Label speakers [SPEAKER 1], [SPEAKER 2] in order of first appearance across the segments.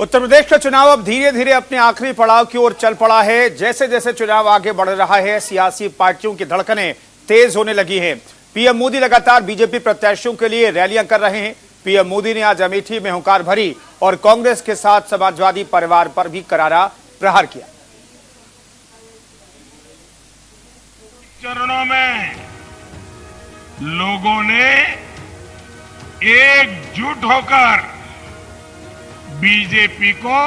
[SPEAKER 1] उत्तर प्रदेश का चुनाव अब धीरे धीरे अपने आखिरी पड़ाव की ओर चल पड़ा है। जैसे जैसे चुनाव आगे बढ़ रहा है, सियासी पार्टियों की धड़कनें तेज होने लगी हैं। पीएम मोदी लगातार बीजेपी प्रत्याशियों के लिए रैलियां कर रहे हैं। पीएम मोदी ने आज अमेठी में हुंकार भरी और कांग्रेस के साथ समाजवादी परिवार पर भी करारा प्रहार किया।
[SPEAKER 2] चरणों में लोगों ने एकजुट होकर बीजेपी को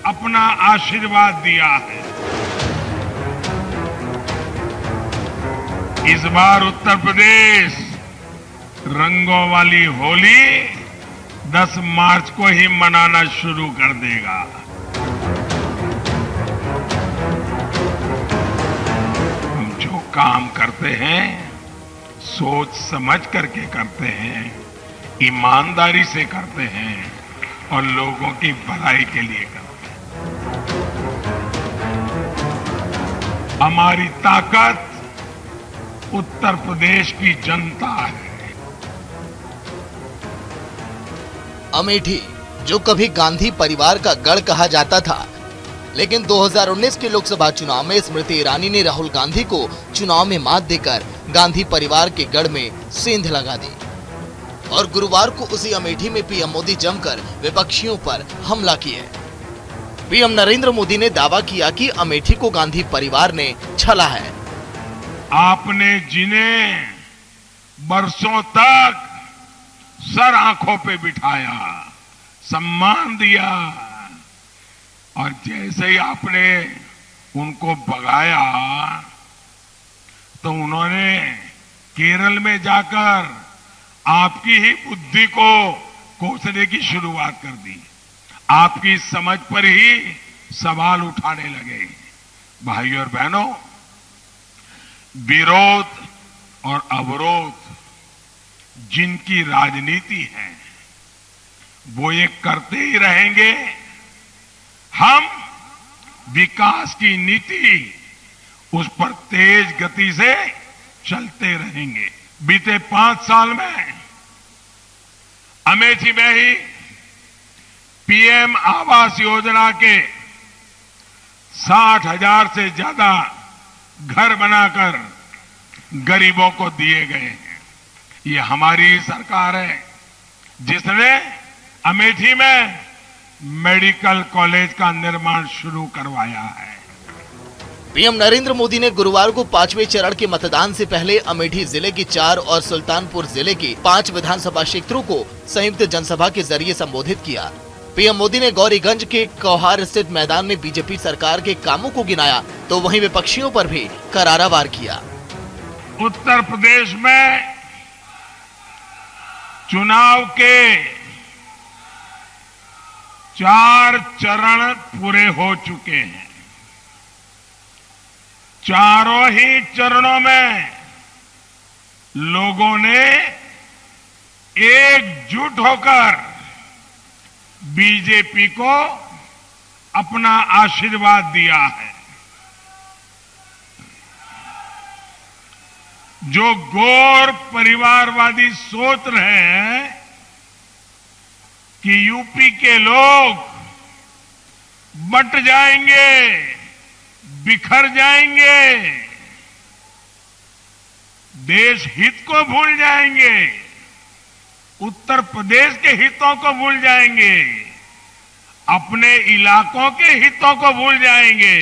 [SPEAKER 2] अपना आशीर्वाद दिया है। इस बार उत्तर प्रदेश रंगों वाली होली 10 मार्च को ही मनाना शुरू कर देगा। हम जो काम करते हैं सोच समझ करके करते हैं, ईमानदारी से करते हैं और लोगों की भलाई के लिए करते हैं। हमारी ताकत उत्तर प्रदेश की जनता है।
[SPEAKER 3] अमेठी, जो कभी गांधी परिवार का गढ़ कहा जाता था, लेकिन 2019 के लोकसभा चुनाव में स्मृति ईरानी ने राहुल गांधी को चुनाव में मात देकर गांधी परिवार के गढ़ में सेंध लगा दी। और गुरुवार को उसी अमेठी में पीएम मोदी जमकर विपक्षियों पर हमला किए। पीएम नरेंद्र मोदी ने दावा किया कि अमेठी को गांधी परिवार ने छला है।
[SPEAKER 2] आपने जिन्हें बरसों तक सर आंखों पे बिठाया, सम्मान दिया, और जैसे ही आपने उनको भगाया तो उन्होंने केरल में जाकर आपकी ही बुद्धि को कोसने की शुरुआत कर दी। आपकी समझ पर ही सवाल उठाने लगे। भाइयों और बहनों, विरोध और अवरोध जिनकी राजनीति है वो ये करते ही रहेंगे। हम विकास की नीति उस पर तेज गति से चलते रहेंगे। बीते 5 साल में अमेठी में ही पीएम आवास योजना के 60,000 से ज्यादा घर बनाकर गरीबों को दिए गए हैं। ये हमारी सरकार है जिसने अमेठी में मेडिकल कॉलेज का निर्माण शुरू करवाया है।
[SPEAKER 3] पीएम नरेंद्र मोदी ने गुरुवार को 5वें चरण के मतदान से पहले अमेठी जिले की 4 और सुल्तानपुर जिले की 5 विधानसभा क्षेत्रों को संयुक्त जनसभा के जरिए संबोधित किया। पीएम मोदी ने गौरीगंज के कौहार स्थित मैदान में बीजेपी सरकार के कामों को गिनाया, तो वहीं विपक्षियों पर भी करारा वार किया।
[SPEAKER 2] उत्तर प्रदेश में चुनाव के 4 चरण पूरे हो चुके हैं। चारों ही चरणों में लोगों ने एकजुट होकर बीजेपी को अपना आशीर्वाद दिया है। जो गौर परिवारवादी सोच रहे हैं कि यूपी के लोग बंट जाएंगे, बिखर जाएंगे, देश हित को भूल जाएंगे, उत्तर प्रदेश के हितों को भूल जाएंगे, अपने इलाकों के हितों को भूल जाएंगे,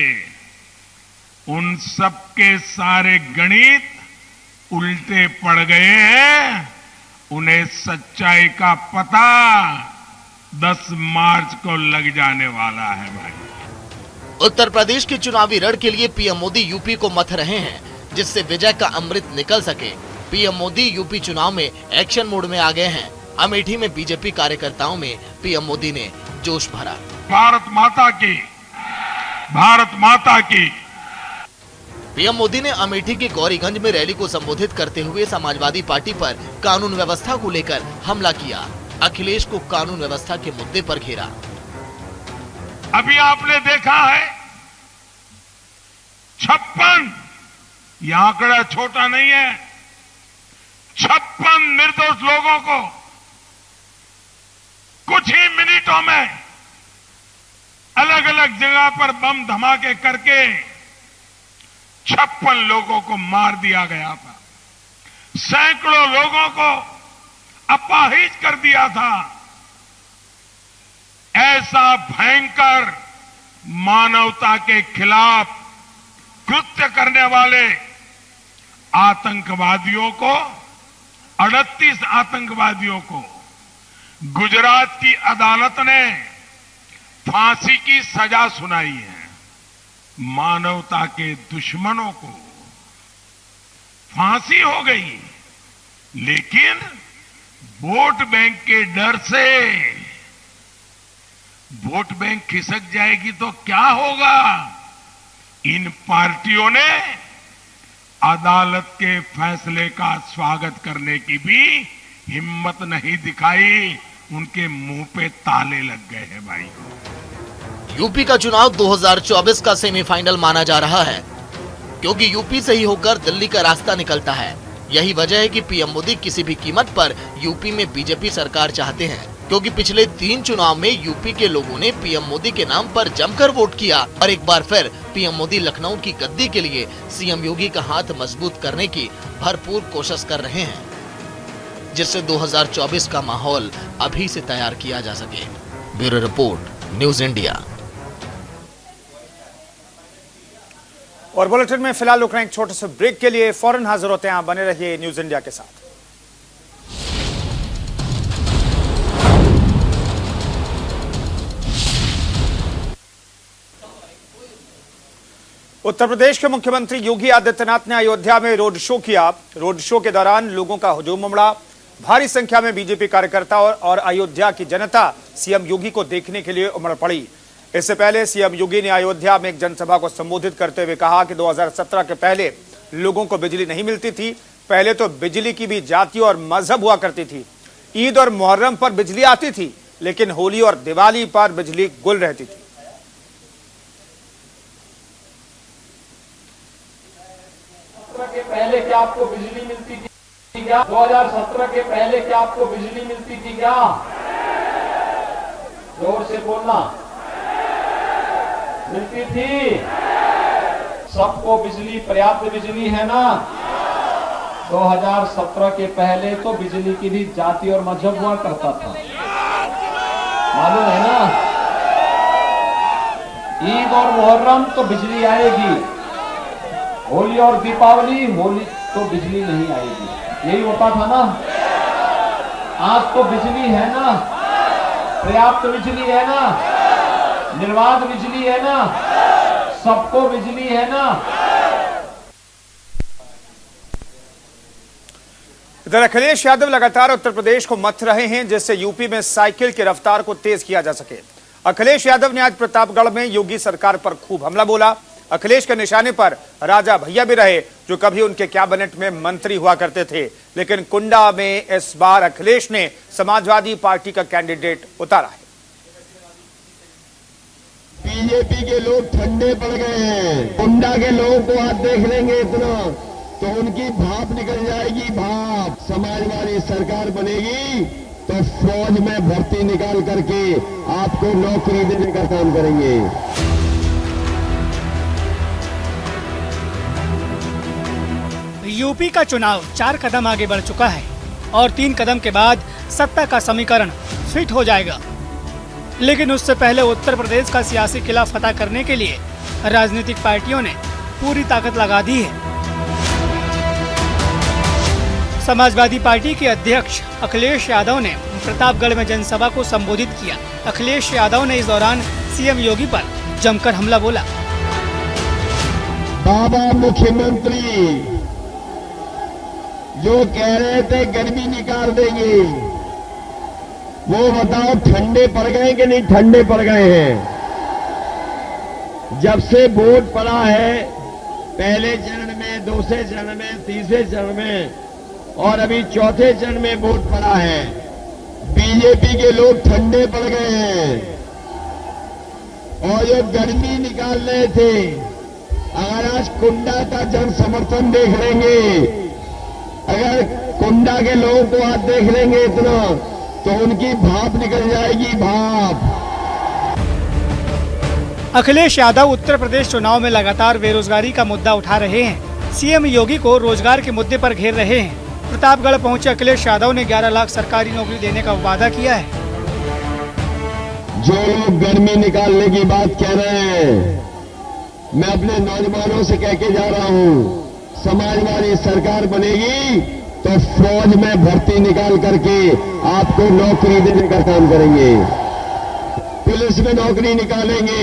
[SPEAKER 2] उन सब के सारे गणित उल्टे पड़ गए हैं। उन्हें सच्चाई का पता 10 मार्च को लग जाने वाला है। भाई,
[SPEAKER 3] उत्तर प्रदेश के चुनावी रण के लिए पीएम मोदी यूपी को मथ रहे हैं, जिससे विजय का अमृत निकल सके। पीएम मोदी यूपी चुनाव में एक्शन मोड में आ गए हैं। अमेठी में बीजेपी कार्यकर्ताओं में पीएम मोदी ने जोश भरा।
[SPEAKER 2] भारत माता की, भारत माता की।
[SPEAKER 3] पीएम मोदी ने अमेठी के गौरीगंज में रैली को संबोधित करते हुए समाजवादी पार्टी पर कानून व्यवस्था को लेकर हमला किया। अखिलेश को कानून व्यवस्था के मुद्दे पर घेरा।
[SPEAKER 2] अभी आपने देखा है 56, यह आंकड़ा छोटा नहीं है, 56 निर्दोष लोगों को कुछ ही मिनटों में अलग अलग जगह पर बम धमाके करके 56 लोगों को मार दिया गया था, सैकड़ों लोगों को अपाहिज कर दिया था। ऐसा भयंकर मानवता के खिलाफ कृत्य करने वाले आतंकवादियों को, 38 आतंकवादियों को गुजरात की अदालत ने फांसी की सजा सुनाई है। मानवता के दुश्मनों को फांसी हो गई, लेकिन वोट बैंक के डर से वोट बैंक खिसक जाएगी तो क्या होगा? इन पार्टियों ने अदालत के फैसले का स्वागत करने की भी हिम्मत नहीं दिखाई, उनके मुंह पे ताले लग गए हैं भाई।
[SPEAKER 3] यूपी का चुनाव 2024 का सेमीफाइनल माना जा रहा है, क्योंकि यूपी से ही होकर दिल्ली का रास्ता निकलता है। यही वजह है कि पीएम मोदी किसी भी कीमत पर यूपी में बीजेपी सरकार चाहते हैं, क्योंकि पिछले 3 चुनाव में यूपी के लोगों ने पीएम मोदी के नाम पर जमकर वोट किया और एक बार फिर पीएम मोदी लखनऊ की गद्दी के लिए सीएम योगी का हाथ मजबूत करने की भरपूर कोशिश कर रहे हैं, जिससे 2024 का माहौल अभी से तैयार किया जा सके। Bureau report, news India.
[SPEAKER 1] और बुलेटिन में फिलहाल रुक रहे हैं एक छोटे से ब्रेक के लिए, फौरन हाजिर होते हैं। आप बने रहिए न्यूज इंडिया के साथ। उत्तर प्रदेश के मुख्यमंत्री योगी आदित्यनाथ ने अयोध्या में रोड शो किया। रोड शो के दौरान लोगों का हुजूम उमड़ा। भारी संख्या में बीजेपी कार्यकर्ता और अयोध्या की जनता सीएम योगी को देखने के लिए उमड़ पड़ी। इससे पहले सीएम योगी ने अयोध्या में एक जनसभा को संबोधित करते हुए कहा कि 2017 के पहले लोगों को बिजली नहीं मिलती थी। पहले तो बिजली की भी जाति और मजहब हुआ करती थी। ईद और मुहर्रम पर बिजली आती थी, लेकिन होली और दिवाली पर बिजली गुल रहती थी।
[SPEAKER 4] के पहले क्या आपको बिजली मिलती थी क्या? 2017 के पहले क्या आपको बिजली मिलती थी क्या? जोर से बोलना। मिलती थी? सबको बिजली, पर्याप्त बिजली है ना? 2017 के पहले तो बिजली की भी जाति और मजहब हुआ करता था, मालूम है ना? ईद और मुहर्रम तो बिजली आएगी, होली और दीपावली, होली तो बिजली नहीं आएगी, यही होता था ना? आज तो बिजली है ना, पर्याप्त बिजली है ना, निर्बाध बिजली है ना, सबको बिजली है ना।
[SPEAKER 1] इधर अखिलेश यादव लगातार उत्तर प्रदेश को मथ रहे हैं, जिससे यूपी में साइकिल की रफ्तार को तेज किया जा सके। अखिलेश यादव ने आज प्रतापगढ़ में योगी सरकार पर खूब हमला बोला। अखिलेश के निशाने पर राजा भैया भी रहे, जो कभी उनके कैबिनेट में मंत्री हुआ करते थे, लेकिन कुंडा में इस बार अखिलेश ने समाजवादी पार्टी का कैंडिडेट उतारा है।
[SPEAKER 5] बीजेपी के लोग ठंडे पड़ गए हैं। कुंडा के लोगों को आप देख लेंगे इतना तो उनकी भाप निकल जाएगी, भाप। समाजवादी सरकार बनेगी तो फौज में भर्ती निकाल करके आपको नौकरी देने का काम करेंगे।
[SPEAKER 6] यूपी का चुनाव 4 कदम आगे बढ़ चुका है और 3 कदम के बाद सत्ता का समीकरण फिट हो जाएगा। लेकिन उससे पहले उत्तर प्रदेश का सियासी किला फतह करने के लिए राजनीतिक पार्टियों ने पूरी ताकत लगा दी है। समाजवादी पार्टी के अध्यक्ष अखिलेश यादव ने प्रतापगढ़ में जनसभा को संबोधित किया। अखिलेश यादव ने इस दौरान सीएम योगी पर जमकर हमला बोला।
[SPEAKER 5] बाबा मुख्यमंत्री जो कह रहे थे गर्मी निकाल देंगे, वो बताओ ठंडे पड़ गए कि नहीं ठंडे पड़ गए हैं? जब से वोट पड़ा है, पहले चरण में, दूसरे चरण में, तीसरे चरण में और अभी चौथे चरण में वोट पड़ा है, बीजेपी के लोग ठंडे पड़ गए हैं। और जो गर्मी निकाल रहे थे, अगर आज कुंडा का जन समर्थन देख लेंगे, अगर कुंडा के लोगों को आप देख लेंगे इतना तो उनकी भाप निकल जाएगी, भाप।
[SPEAKER 6] अखिलेश यादव उत्तर प्रदेश चुनाव में लगातार बेरोजगारी का मुद्दा उठा रहे हैं। सीएम योगी को रोजगार के मुद्दे पर घेर रहे हैं। प्रतापगढ़ पहुंचे अखिलेश यादव ने 11 लाख सरकारी नौकरी देने का वादा किया है।
[SPEAKER 5] जो लोग गर्मी निकालने की बात कह रहे हैं, मैं अपने नौजवानों से कह के जा रहा हूं, समाजवादी सरकार बनेगी तो फौज में भर्ती निकाल करके आपको नौकरी देने का काम करेंगे। पुलिस में नौकरी निकालेंगे,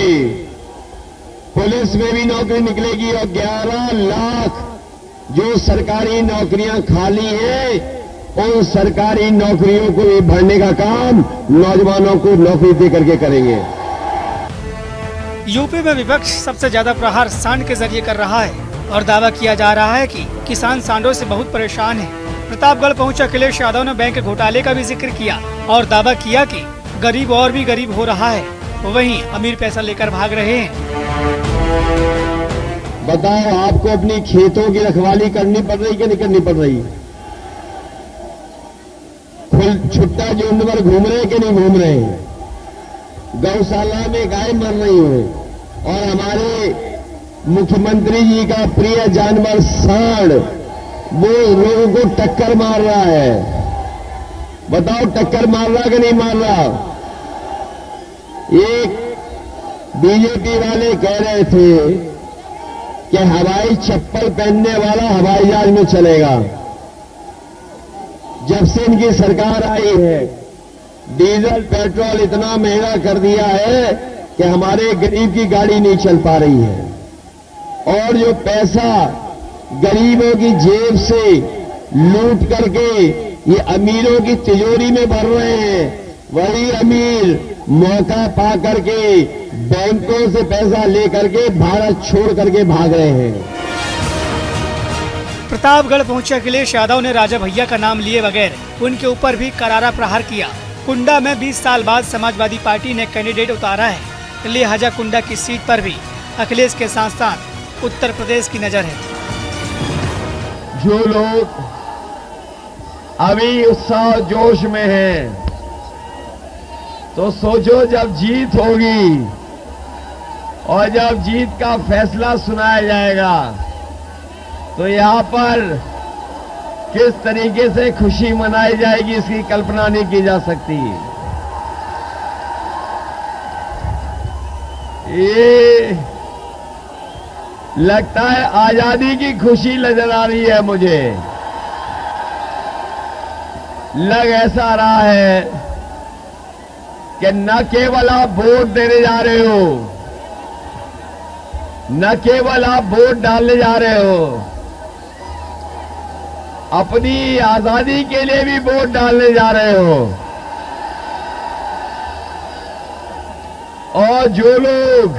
[SPEAKER 5] पुलिस में भी नौकरी निकलेगी और 11 लाख जो सरकारी नौकरियां खाली हैं उन सरकारी नौकरियों को भी भरने का काम नौजवानों को नौकरी दे करके करेंगे।
[SPEAKER 6] यूपी में विपक्ष सबसे ज्यादा प्रहार सांड के जरिए कर रहा है और दावा किया जा रहा है कि किसान सांडों से बहुत परेशान है। प्रतापगढ़ पहुंचे अखिलेश यादव ने बैंक घोटाले का भी जिक्र किया और दावा किया कि गरीब और भी गरीब हो रहा है, वहीं अमीर पैसा लेकर भाग रहे हैं।
[SPEAKER 5] बताओ, आपको अपनी खेतों की रखवाली करनी पड़ रही कि नहीं करनी पड़ रही? छुट्टा झुंड पर घूम रहे कि नहीं घूम रहे? गौशाला में गाय मर रही हो और हमारे मुख्यमंत्री जी का प्रिय जानवर सांड वो लोगों को टक्कर मार रहा है। बताओ, टक्कर मार रहा कि नहीं मार रहा? एक बीजेपी वाले कह रहे थे कि हवाई चप्पल पहनने वाला हवाई जहाज में चलेगा। जब से इनकी सरकार आई है डीजल पेट्रोल इतना महंगा कर दिया है कि हमारे गरीब की गाड़ी नहीं चल पा रही है और जो पैसा गरीबों की जेब से लूट करके ये अमीरों की तिजोरी में भर रहे हैं, वही अमीर मौका पा करके बैंकों से पैसा लेकर के भारत छोड़ करके भाग रहे हैं।
[SPEAKER 6] प्रतापगढ़ पहुंचे अखिलेश यादव ने राजा भैया का नाम लिए बगैर उनके ऊपर भी करारा प्रहार किया। कुंडा में 20 साल बाद समाजवादी पार्टी ने कैंडिडेट उतारा है, लिहाजा कुंडा की सीट पर भी अखिलेश के साथ साथ उत्तर प्रदेश की नजर है।
[SPEAKER 5] जो लोग अभी उत्साह जोश में हैं, तो सोचो जब जीत होगी और जब जीत का फैसला सुनाया जाएगा तो यहां पर किस तरीके से खुशी मनाई जाएगी इसकी कल्पना नहीं की जा सकती। ये लगता है आजादी की खुशी नजर आ रही है मुझे। लग ऐसा रहा है कि न केवल आप वोट देने जा रहे हो, न केवल आप वोट डालने जा रहे हो, अपनी आजादी के लिए भी वोट डालने जा रहे हो। और जो लोग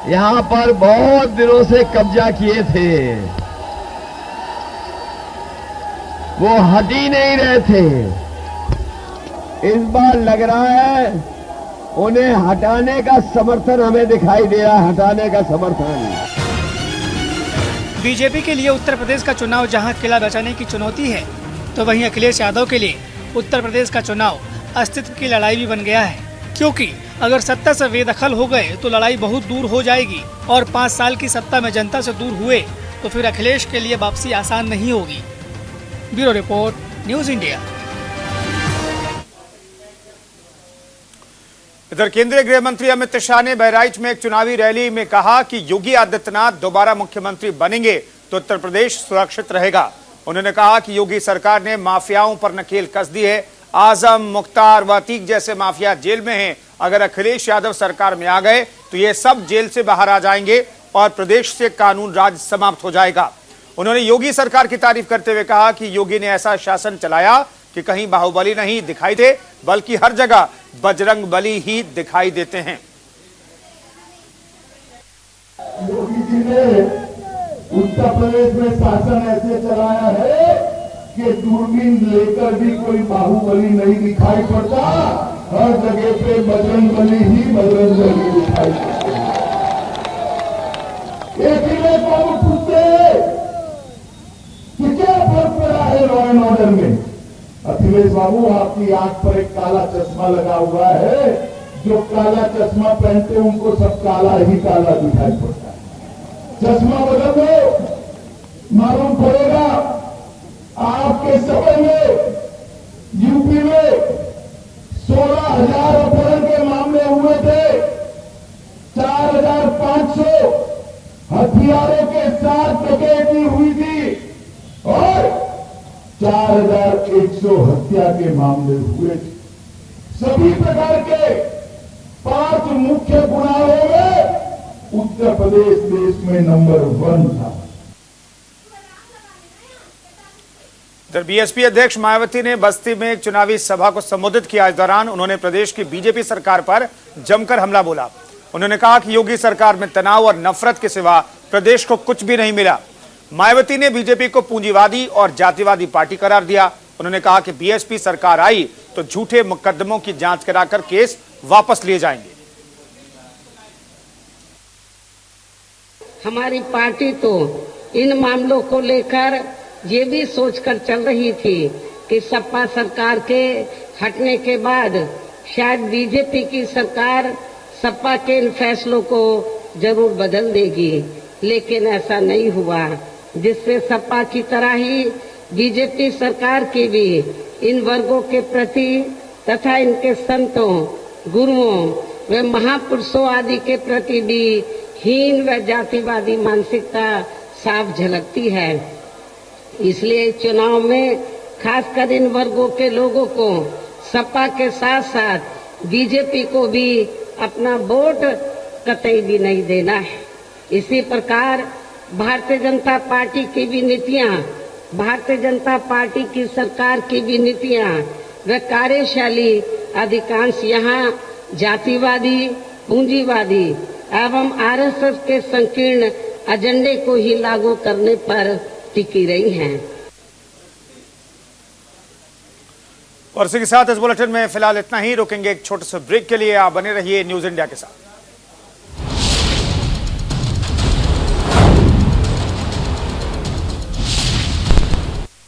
[SPEAKER 5] यहां पर बहुत दिनों से कब्जा किए थे वो हट ही नहीं रहे थे, इस बार लग रहा है उन्हें हटाने का समर्थन हमें दिखाई दे रहा है, हटाने का समर्थन।
[SPEAKER 6] बीजेपी के लिए उत्तर प्रदेश का चुनाव जहां किला बचाने की चुनौती है, तो वहीं अखिलेश यादव के लिए उत्तर प्रदेश का चुनाव अस्तित्व की लड़ाई भी बन गया है। क्योंकि अगर सत्ता से बेदखल हो गए तो लड़ाई बहुत दूर हो जाएगी और 5 साल की सत्ता में जनता से दूर हुए तो फिर अखिलेश के लिए वापसी आसान नहीं होगी। Bureau report, news India.
[SPEAKER 1] इधर केंद्रीय गृह मंत्री अमित शाह ने बहराइच में एक चुनावी रैली में कहा कि योगी आदित्यनाथ दोबारा मुख्यमंत्री बनेंगे तो उत्तर प्रदेश सुरक्षित रहेगा। उन्होंने कहा कि योगी सरकार ने माफियाओं पर नकेल कस दी है। आजम, मुख्तार व अतीक जैसे माफिया जेल में हैं। अगर अखिलेश यादव सरकार में आ गए तो ये सब जेल से बाहर आ जाएंगे और प्रदेश से कानून राज समाप्त हो जाएगा। उन्होंने योगी सरकार की तारीफ करते हुए कहा कि योगी ने ऐसा शासन चलाया कि कहीं बाहुबली नहीं दिखाई दे, बल्कि हर जगह बजरंग बली ही दिखाई देते हैं।
[SPEAKER 7] योगी जी ने उत्तर प्रदेश में शासन ऐसे चलाया है कि दूरबीन लेकर भी कोई बाहुबली नहीं दिखाई पड़ता, हर जगह पे बजरंग बली ही बजरंग बली दिखाई पड़ते हैं। एक ही में बाबू पूछते कि क्या फर्क पड़ा है लॉ एंड ऑर्डर में? अखिलेश बाबू, आपकी आंख पर एक काला चश्मा लगा हुआ है, जो काला चश्मा पहनते हैं उनको सब काला ही काला दिखाई पड़ता है। चश्मा बदल दो, मालूम पड़ेगा आपके समय में यूपी में 16,000 अपहरण के मामले हुए थे, 4,500 हथियारों के साथ डकैती हुई थी और 4,100 हत्या के मामले हुए थे। सभी प्रकार के 5 मुख्य गुनाहों में उत्तर प्रदेश देश में नंबर 1 था।
[SPEAKER 1] बीएसपी अध्यक्ष मायावती ने बस्ती में एक चुनावी सभा को संबोधित किया। इस दौरान उन्होंने प्रदेश की बीजेपी सरकार पर जमकर हमला बोला। उन्होंने कहा कि योगी सरकार में तनाव और नफरत के सिवा प्रदेश को कुछ भी नहीं मिला। मायावती ने बीजेपी को पूंजीवादी और जातिवादी पार्टी करार दिया। उन्होंने कहा कि बीएसपी सरकार आई तो झूठे मुकदमों की जांच कराकर केस वापस लिए जाएंगे।
[SPEAKER 8] हमारी पार्टी तो इन मामलों को लेकर ये भी सोचकर चल रही थी कि सपा सरकार के हटने के बाद शायद बीजेपी की सरकार सपा के इन फैसलों को जरूर बदल देगी, लेकिन ऐसा नहीं हुआ, जिससे सपा की तरह ही बीजेपी सरकार की भी इन वर्गों के प्रति तथा इनके संतों, गुरुओं व महापुरुषों आदि के प्रति भी हीन व जातिवादी मानसिकता साफ झलकती है। इसलिए चुनाव में खासकर इन वर्गों के लोगों को सपा के साथ साथ बीजेपी को भी अपना वोट कतई भी नहीं देना है। इसी प्रकार भारतीय जनता पार्टी की भी नीतियां, भारतीय जनता पार्टी की सरकार की भी नीतियां व कार्यशैली अधिकांश यहाँ जातिवादी, पूंजीवादी एवं आरएसएस के संकीर्ण एजेंडे को ही लागू करने पर टिकी रही हैं।
[SPEAKER 1] और इसी के साथ इस बुलेटिन में फिलहाल इतना ही। रुकेंगे एक छोटे से ब्रेक के लिए। आप बने रहिए न्यूज इंडिया के साथ।